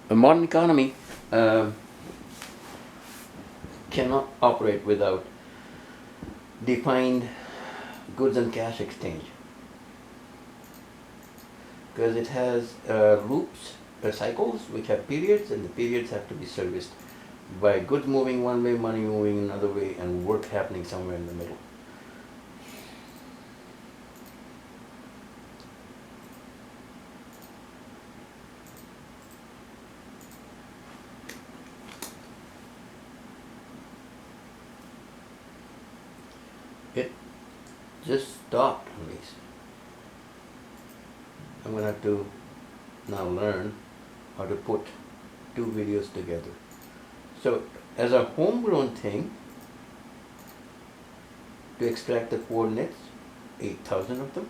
A modern economy uh, cannot operate without defined goods and cash exchange because it has loops, cycles which have periods, and the periods have to be serviced by goods moving one way, money moving another way, and work happening somewhere in the middle. It just stopped on these. I'm gonna have to now learn how to put two videos together. So as a homegrown thing, to extract the coordinates, 8,000 of them,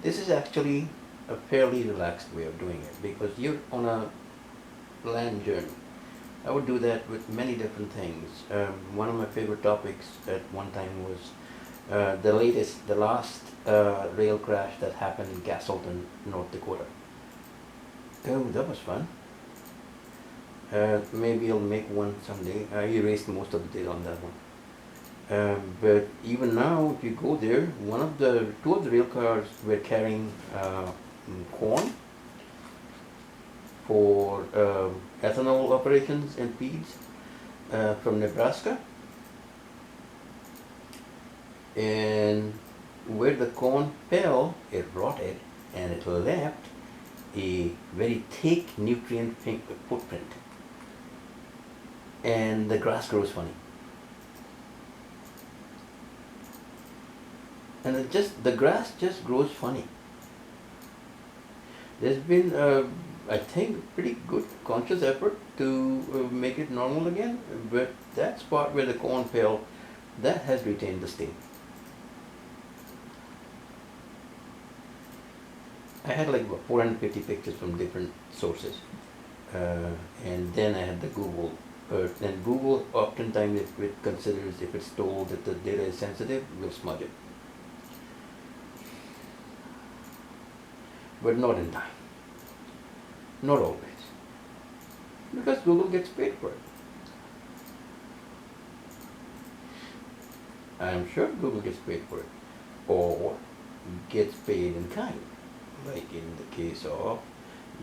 this is actually a fairly relaxed way of doing it because you're on a land journey. I would do that with many different things. One of my favorite topics at one time was the last rail crash that happened in Castleton, North Dakota. Oh, that was fun. Maybe I'll make one someday. I erased most of the data on that one. But even now, if you go there, two of the rail cars were carrying corn for ethanol operations and feeds from Nebraska. And where the corn fell, it rotted and it left a very thick nutrient footprint. And the grass grows funny. And the grass just grows funny. There's been, I think, pretty good conscious effort to make it normal again, but that spot where the corn fell, that has retained the state. I had like 450 pictures from different sources, and then I had the Google Earth. And Google, oftentimes, if it considers, if it's told that the data is sensitive, will smudge it. But not in time. Not always. Because Google gets paid for it. I'm sure Google gets paid for it. Or gets paid in kind. Like in the case of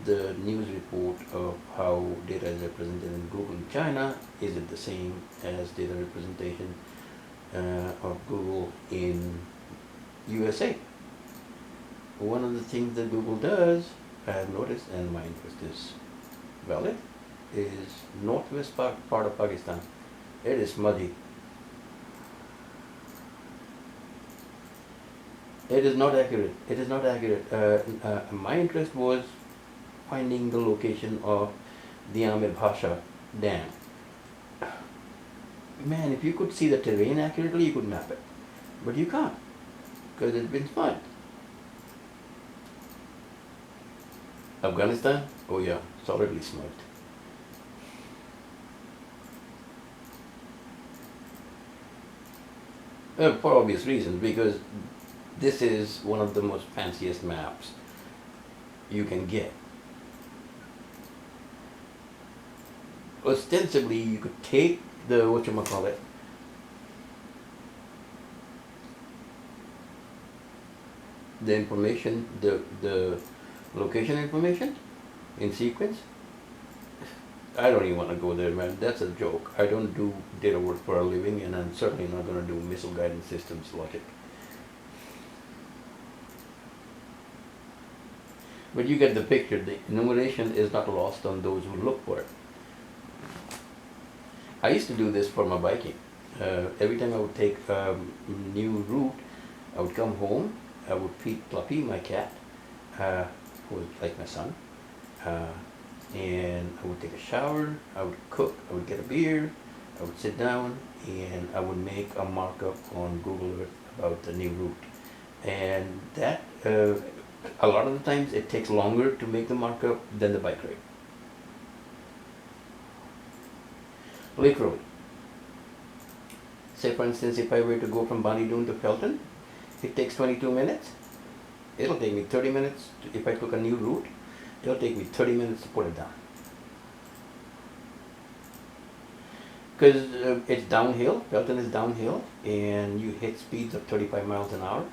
the news report of how data is represented in Google in China, is it the same as data representation of Google in USA? One of the things that Google does, I have noticed, and my interest is valid, is northwest part of Pakistan. It is muddy. It is not accurate. It is not accurate. My interest was finding the location of the Amir Bhasha Dam. Man, if you could see the terrain accurately, you could map it. But you can't, because it's been smudged. Afghanistan? Oh yeah, solidly smudged. For obvious reasons, because this is one of the most fanciest maps you can get. Ostensibly, you could take the, whatchamacallit, the information, the location information in sequence. I don't even want to go there, man. That's a joke. I don't do data work for a living, and I'm certainly not going to do missile guidance systems logic. But you get the picture. The enumeration is not lost on those who look for it. I used to do this for my biking. Every time I would take a new route, I would come home, I would feed Fluffy, my cat, who was like my son, and I would take a shower, I would cook, I would get a beer, I would sit down, and I would make a markup on Google Earth about the new route. And that, a lot of the times, it takes longer to make the markup than the bike ride. Literally. Say for instance, if I were to go from Ballydoon to Felton, it takes 22 minutes. It'll take me 30 minutes. If I took a new route, it'll take me 30 minutes to put it down. Because it's downhill, Pelton is downhill, and you hit speeds of 35 miles an hour.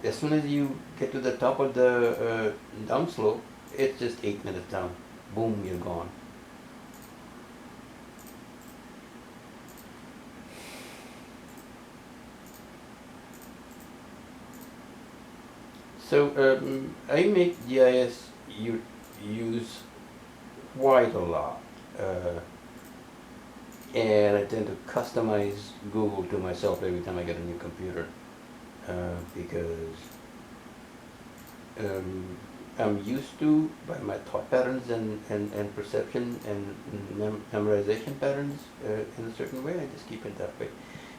As soon as you get to the top of the downslope, it's just 8 minutes down. Boom, you're gone. So I make GIS use quite a lot. And I tend to customize Google to myself every time I get a new computer, because I'm used to by my thought patterns and perception and memorization patterns in a certain way. I just keep it that way,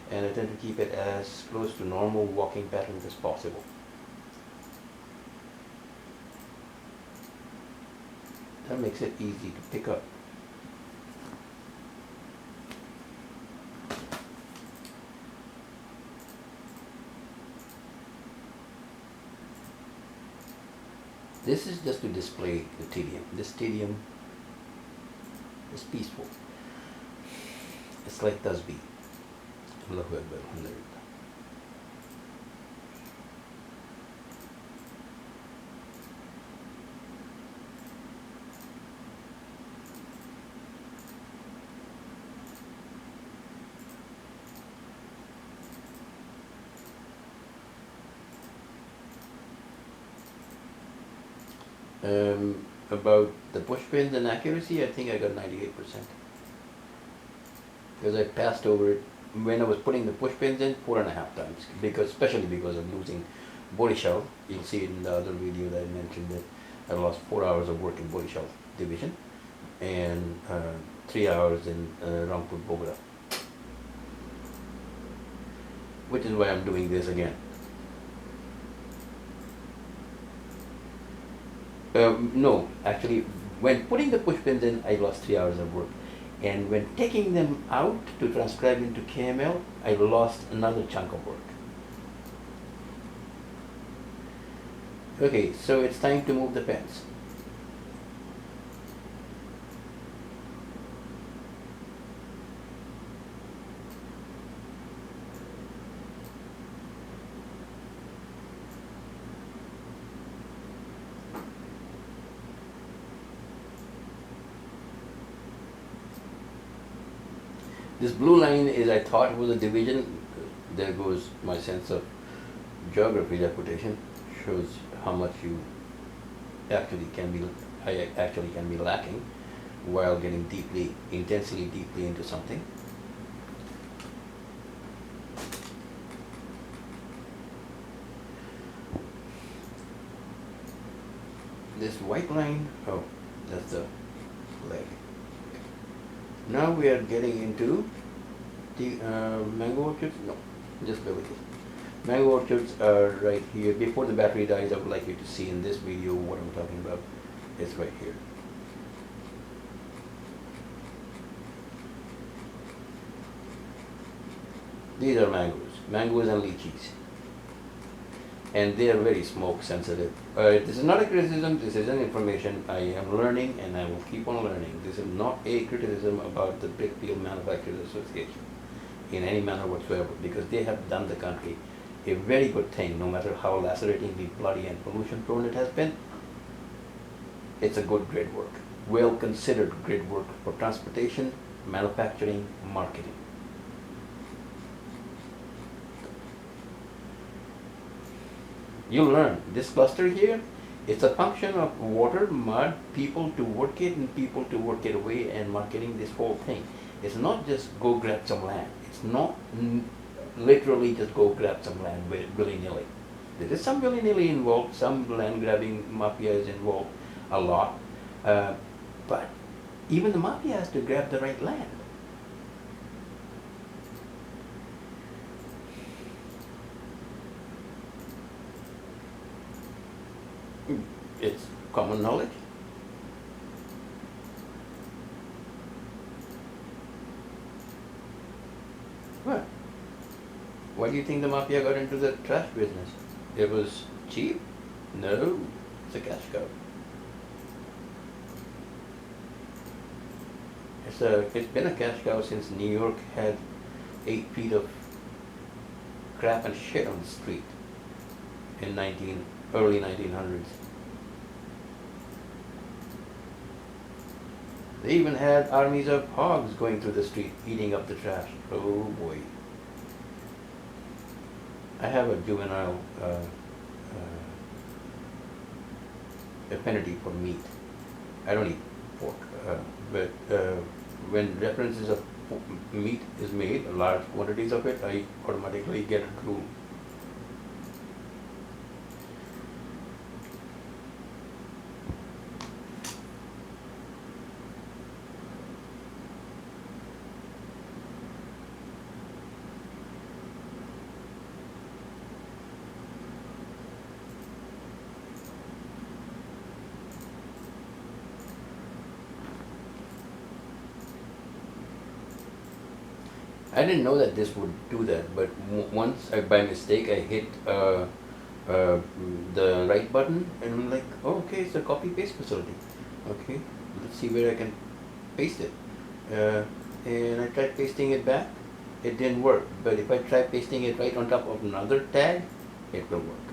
and I tend to keep it as close to normal walking patterns as possible. That makes it easy to pick up. This is just to display the tedium. This tedium is peaceful. It's like tasbih. Allahu Akbar, alhamdulillah. About the push pins and accuracy, I think I got 98%. Because I passed over it when I was putting the push pins in 4.5 times. Especially because of losing body shell. You'll see it in the other video that I mentioned that I lost 4 hours of work in body shell division and 3 hours in Rampur Bogra. Which is why I'm doing this again. No, actually, when putting the push pins in, I lost 3 hours of work. And when taking them out to transcribe into KML, I lost another chunk of work. Okay, so it's time to move the pens. This blue line is, I thought, was a division. There goes my sense of geography reputation. Shows how much you actually can be lacking while getting intensely deeply into something. This white line, oh, that's the leg. Now we are getting into the mango orchards. No, just bear with me. Mango orchards are right here. Before the battery dies, I would like you to see in this video what I'm talking about. It's right here. These are mangoes and lychees. And they are very smoke sensitive. This is not a criticism, this is an information. I am learning and I will keep on learning. This is not a criticism about the BrickFields Manufacturers Association in any manner whatsoever, because they have done the country a very good thing, no matter how laceratingly bloody and pollution prone it has been. It's a good grid work, well considered grid work for transportation, manufacturing, marketing. You'll learn this cluster here, it's a function of water, mud, people to work it and people to work it away, and marketing this whole thing. It's not just go grab some land. It's not literally just go grab some land willy-nilly. There is some willy-nilly involved, some land grabbing mafia is involved a lot, but even the mafia has to grab the right land. It's common knowledge. What? Why do you think the mafia got into the trash business? It was cheap? No, it's a cash cow. It's been a cash cow since New York had 8 feet of crap and shit on the street in early 1900s. They even had armies of hogs going through the street eating up the trash. Oh boy. I have a juvenile affinity for meat. I don't eat pork, but when references of meat is made, large quantities of it, I automatically get a drool. I didn't know that this would do that, but once by mistake I hit the right button and I'm like, oh, okay, it's a copy paste facility. Okay, let's see where I can paste it. And I tried pasting it back, it didn't work. But if I try pasting it right on top of another tag, it will work.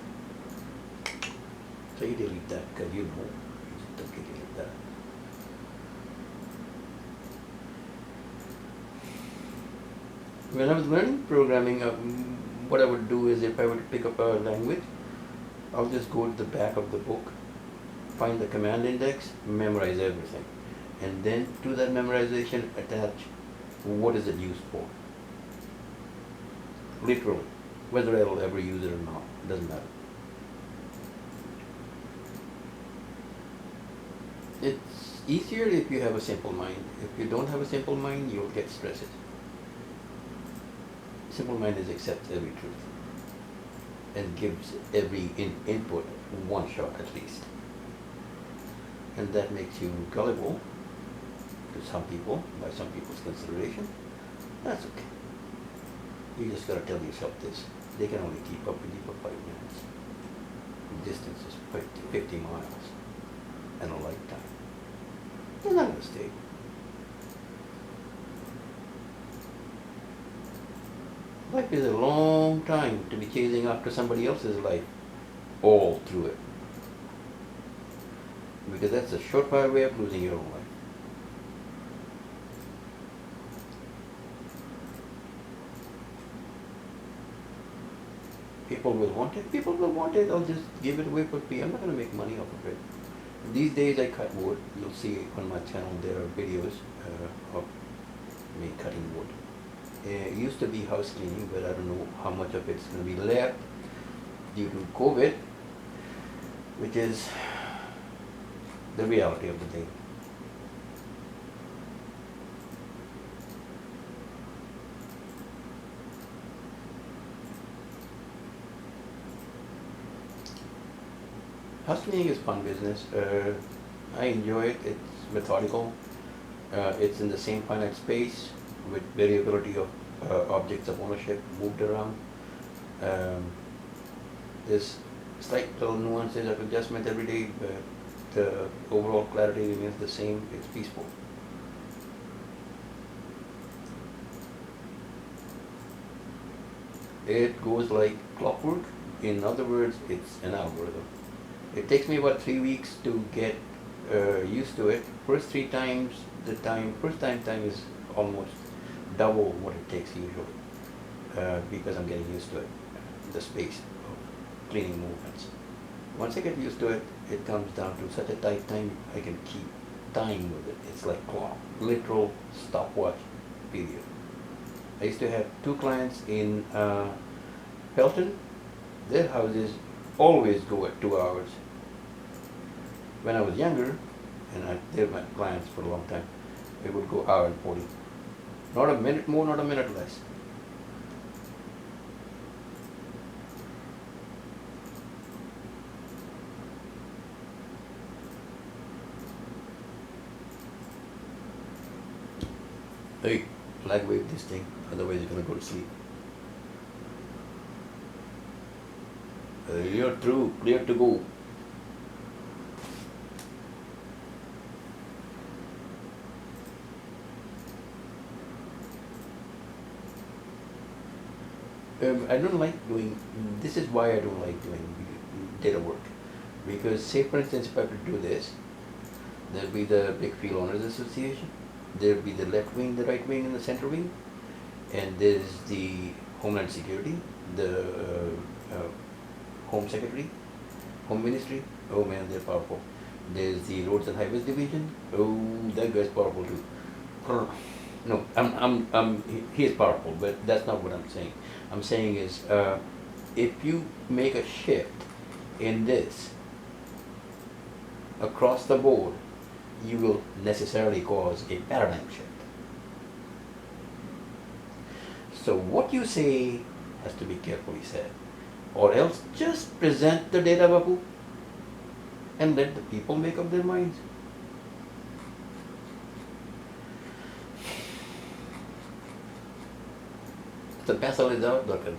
So you delete that because you know, don't delete that. When I was learning programming, what I would do is if I would pick up a language, I'll just go to the back of the book, find the command index, memorize everything. And then to that memorization, attach what is it used for. Literally, whether I'll ever use it or not, doesn't matter. It's easier if you have a simple mind. If you don't have a simple mind, you'll get stressed. Simple mind is accepts every truth and gives every input one shot at least. And that makes you gullible to some people, by some people's consideration. That's okay. You just gotta tell yourself this. They can only keep up with you for 5 minutes. The distance is 50 miles and a lifetime. They're not gonna stay. Life is a long time to be chasing after somebody else's life all through it. Because that's a surefire way of losing your own life. People will want it. People will want it. I'll just give it away for free. I'm not going to make money off of it. These days I cut wood. You'll see on my channel there are videos of me cutting wood. It used to be house cleaning, but I don't know how much of it's going to be left due to COVID, which is the reality of the day. House cleaning is fun business. I enjoy it. It's methodical. It's in the same finite space with variability of objects of ownership moved around. There's slight little nuances of adjustment every day, but the overall clarity remains the same. It's peaceful. It goes like clockwork. In other words, it's an algorithm. It takes me about 3 weeks to get used to it. First time is almost double what it takes usually because I'm getting used to it, the space of cleaning movements. Once I get used to it, it comes down to such a tight time I can keep time with it. It's like clock, literal stopwatch period. I used to have 2 clients in Pelton. Their houses always go at 2 hours. When I was younger, and they were my clients for a long time, it would go hour and 40. Not a minute more, not a minute less. Hey, flag wave this thing, otherwise you're gonna go to sleep. You're through, clear to go. I don't like doing, this is why I don't like doing data work. Because say for instance, if I were to do this, there'll be the BrickField Owners Association, there'll be the left wing, the right wing, and the center wing, and there's the Homeland Security, the Home Secretary, Home Ministry. Oh man, they're powerful. There's the Roads and Highways Division. Oh, that guy's powerful too. No, he is powerful, but that's not what I'm saying. I'm saying is, if you make a shift in this across the board, you will necessarily cause a paradigm shift. So what you say has to be carefully said, or else just present the data, Babu, and let the people make up their minds. The pencil is out, Dr.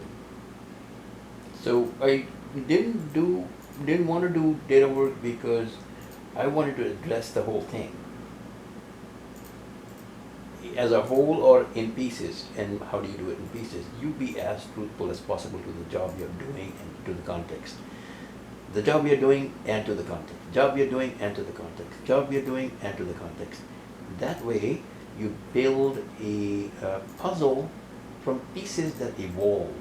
So I didn't want to do data work because I wanted to address the whole thing as a whole or in pieces. And how do you do it in pieces? You be as truthful as possible to the job you're doing and to the context. The job you're doing and to the context. Job you're doing and to the context. Job you're doing and to the context. That way you build a puzzle from pieces that evolve.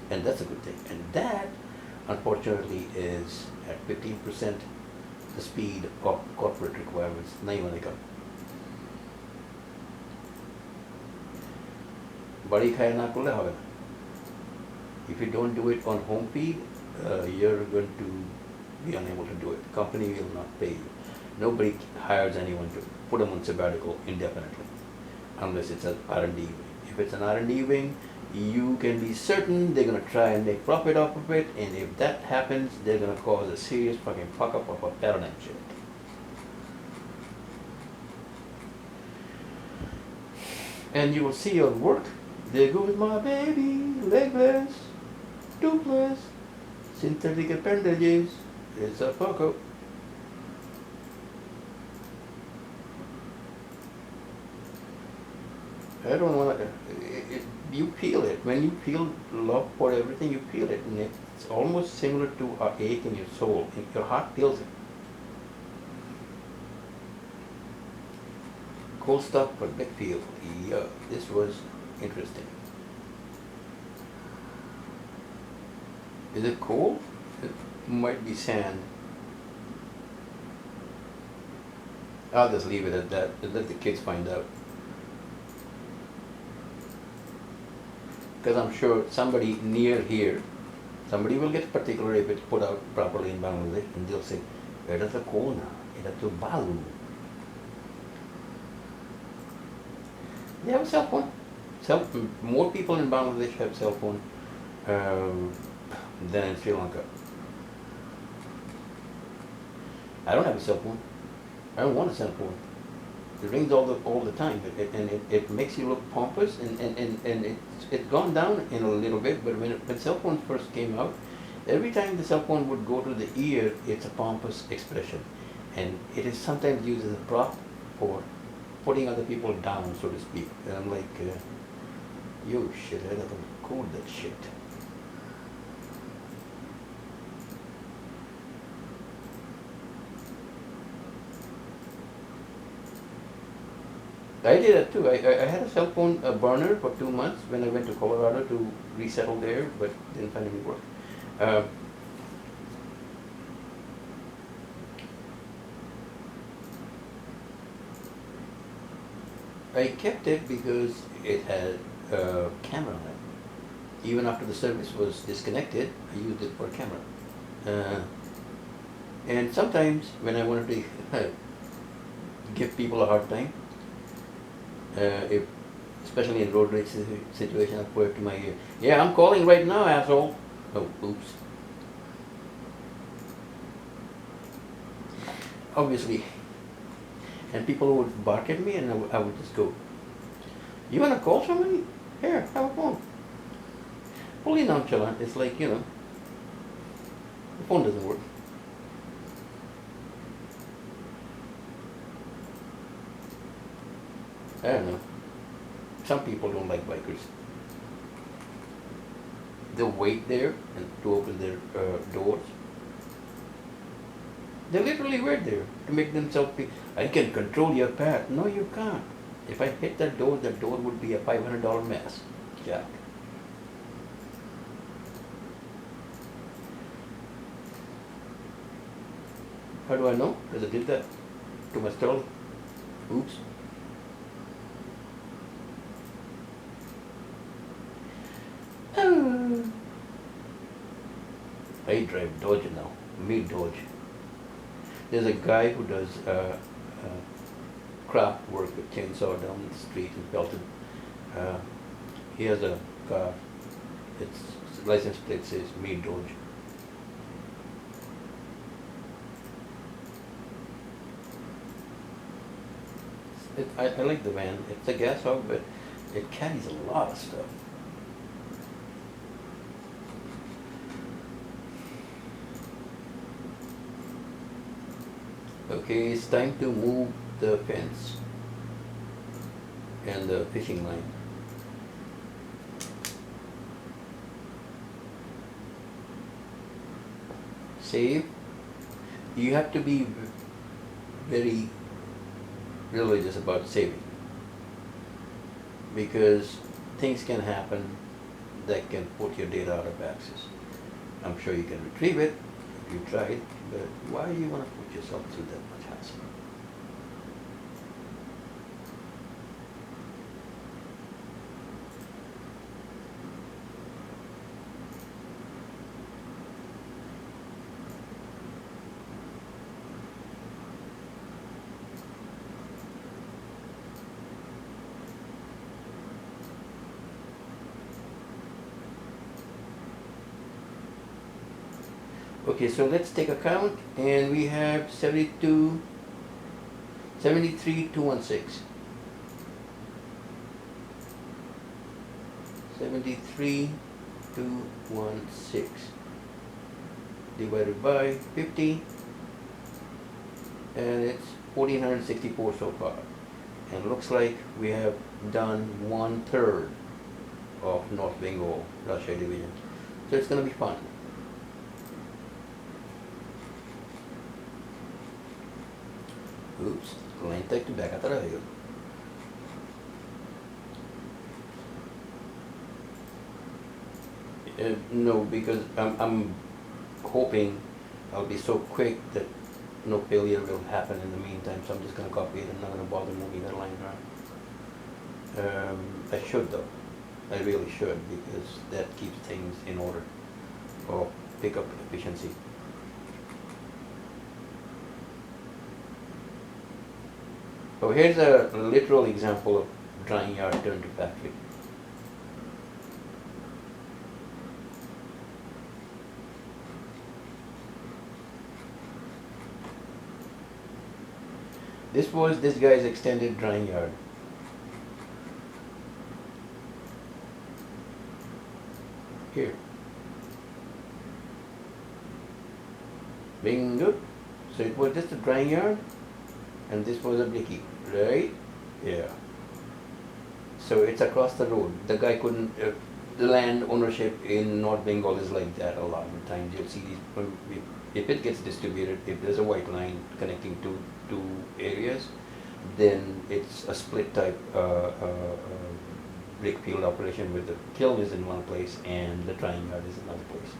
And that's a good thing. And that, unfortunately, is at 15% the speed of corporate requirements. नहीं होने का. बड़ी खाया ना कुल्ला होगा. If you don't do it on home feed, you're going to be unable to do it. The company will not pay you. Nobody hires anyone to put them on sabbatical indefinitely, unless it's an R&D wing. If it's an R&D wing, you can be certain they're going to try and make profit off of it, and if that happens, they're going to cause a serious fucking fuck up of a paradigm shift. And you will see your work. There goes my baby, legless, toothless, synthetic appendages. It's a fuck up. I don't want to. You feel it. When you feel love for everything, you feel it. And it's almost similar to an ache in your soul. Your heart feels it. Cool stuff for BrickFields. Yeah, this was interesting. Is it coal? It might be sand. I'll just leave it at that and let the kids find out. Because I'm sure somebody near here, somebody will get particular if it's put out properly in Bangladesh, and they'll say, "Where does the coal now? It's a balu." They have a cell phone. More people in Bangladesh have cell phone than in Sri Lanka. I don't have a cell phone. I don't want a cell phone. It rings all the time, it makes you look pompous, and it's gone down in a little bit. But when cell phones first came out, every time the cell phone would go to the ear, it's a pompous expression, and it is sometimes used as a prop for putting other people down, so to speak. And I'm like, yo, shit, I gotta code that shit. I did that too. I had a cell phone burner for 2 months when I went to Colorado to resettle there, but didn't find any work. I kept it because it had a camera on it. Even after the service was disconnected, I used it for a camera. And sometimes when I wanted to give people a hard time, if, especially in road rage situation, I put it to my ear. Yeah, I'm calling right now, asshole. Oh, oops. Obviously. And people would bark at me, and I would just go, "You want to call somebody? Here, have a phone." Fully nonchalant. It's like, the phone doesn't work. I don't know. Some people don't like bikers. They wait there and to open their doors. They literally wait there to make themselves be. I can control your path. No, you can't. If I hit that door would be a $500 mess. Yeah. How do I know? Because I did that to my stall. Oops. I drive Dodge now. Me Dodge. There's a guy who does craft work with chainsaw down the street in Belton. He has a car. Its license plate says me Dodge. I like the van. It's a gas hog, but it carries a lot of stuff. Okay, it's time to move the fence and the fishing line. Save. You have to be very religious about saving, because things can happen that can put your data out of access. I'm sure you can retrieve it if you tried, but why do you want to put yourself through that much hassle? Okay, so let's take a count, and we have 72, 73,216. 73,216 divided by 50, and it's 1,464 so far. And looks like we have done 1/3 of North Bengal Russia division. So it's going to be fun. Oops, line tag to back at no, because I'm hoping I'll be so quick that no failure will happen in the meantime, so I'm just going to copy it. I'm not going to bother moving that line around. I should though. I really should, because that keeps things in order for pickup efficiency. So here's a literal example of drying yard turned to factory. This was this guy's extended drying yard. Here. Bingo. So it was just a drying yard, and this was a blicky, right? Yeah. So it's across the road. The guy couldn't, the land ownership in North Bengal is like that a lot of times. You'll see these, if it gets distributed, if there's a white line connecting two areas, then it's a split type BrickField operation where the kiln is in one place and the drying yard is in another place.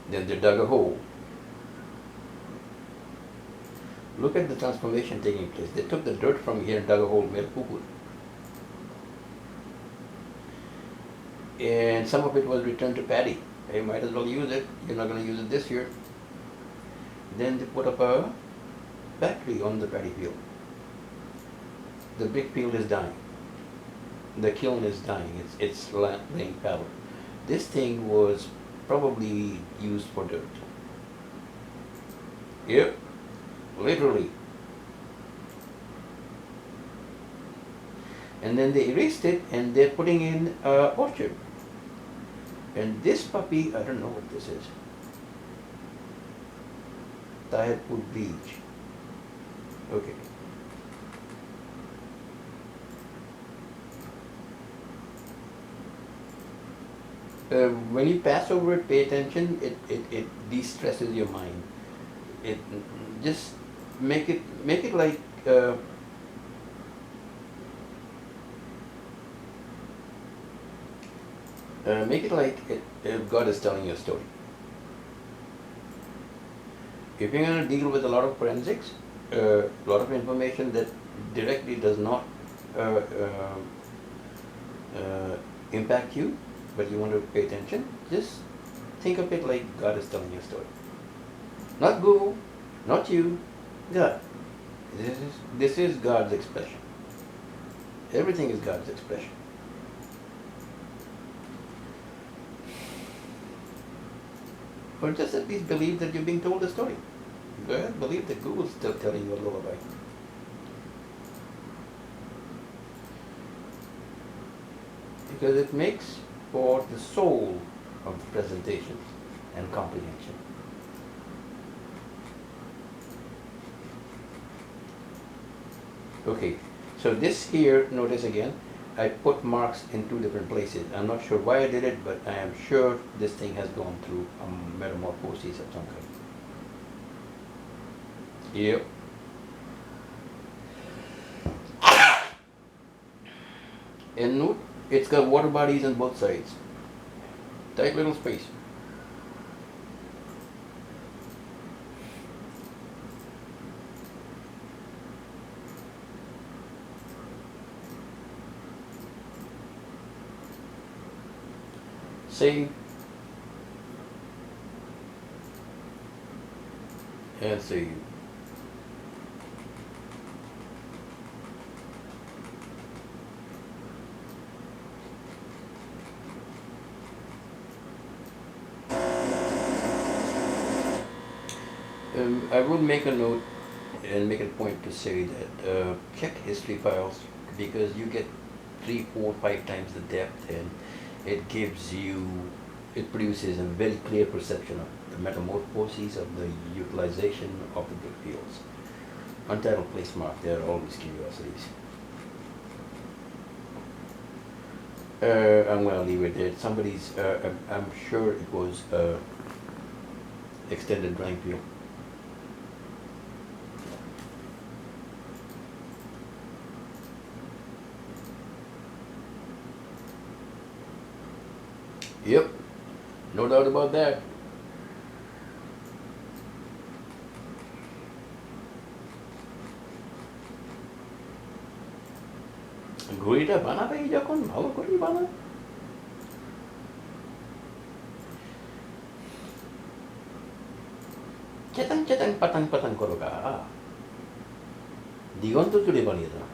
Then they dug a hole. Look at the transformation taking place. They took the dirt from here and dug a hole, made a poo-poo. And some of it was returned to paddy. You might as well use it. You're not going to use it this year. Then they put up a factory on the paddy field. The big field is dying. The kiln is dying. It's laying fallow. This thing was probably used for dirt. Yep, literally. And then they erased it, and they're putting in orchard. And this puppy, I don't know what this is. Tirepur Beach. Okay. When you pass over it, pay attention. It de-stresses your mind. It just make it like God is telling you a story. If you're going to deal with a lot of forensics, a lot of information that directly does not uh, uh, impact you, but you want to pay attention, just think of it like God is telling you a story. Not Google, not you, God. This is God's expression. Everything is God's expression. Or just at least believe that you're being told a story. Go ahead, believe that Google's still telling you a lullaby. Because it makes for the soul of the presentation and comprehension. Okay, so this here, notice again, I put marks in two different places. I'm not sure why I did it, but I am sure this thing has gone through a metamorphosis of some kind. Yep. And note, it's got water bodies on both sides. Tight little space. Save. And save. I will make a note and make a point to say that check history files, because you get 3, 4, 5 times the depth, and it gives you, it produces a very clear perception of the metamorphoses of the utilization of the BrickFields. Untitled place mark, they are always curiosities. I'm going to leave it there. Somebody's, I'm sure it was extended drying field. Yep, no doubt about that. ঘড়িটা বানাবেই যখন ভালো করেই বানা। চেতাং চেতাং পাতাং পাতাং করো গা, দিগন্ত জুড়ে বানিয়ে দাও।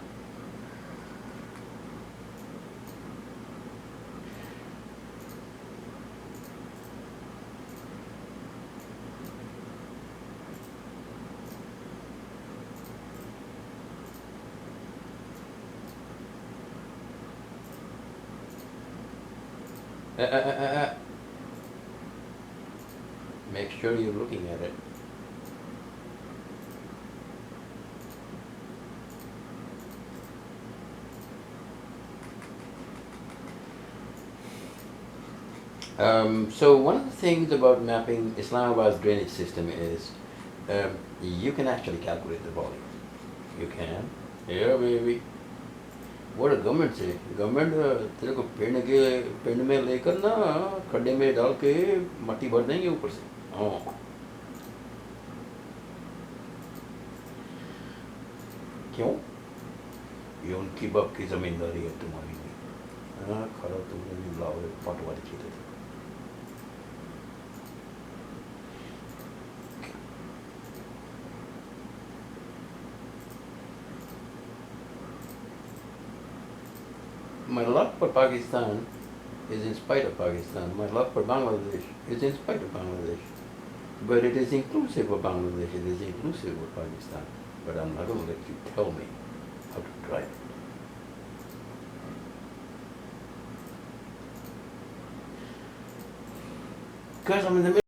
Make sure you're looking at it. So one of the things about mapping Islamabad's drainage system is you can actually calculate the volume. You can. Yeah, baby. What a government say? Government तेरे को पेड़ में लेकर ना खड्डे में डाल के मट्टी भर देंगे ऊपर से। हाँ। क्यों? ये उनकी बाप की जमींदारी है, तुम्हारी नहीं। हाँ, खरा तुमने भी लाओ पटवारी की थे। My love for Pakistan is in spite of Pakistan. My love for Bangladesh is in spite of Bangladesh. But it is inclusive of Bangladesh, it is inclusive of Pakistan. But I'm not going to let you tell me how to drive it. Because I'm in the middle.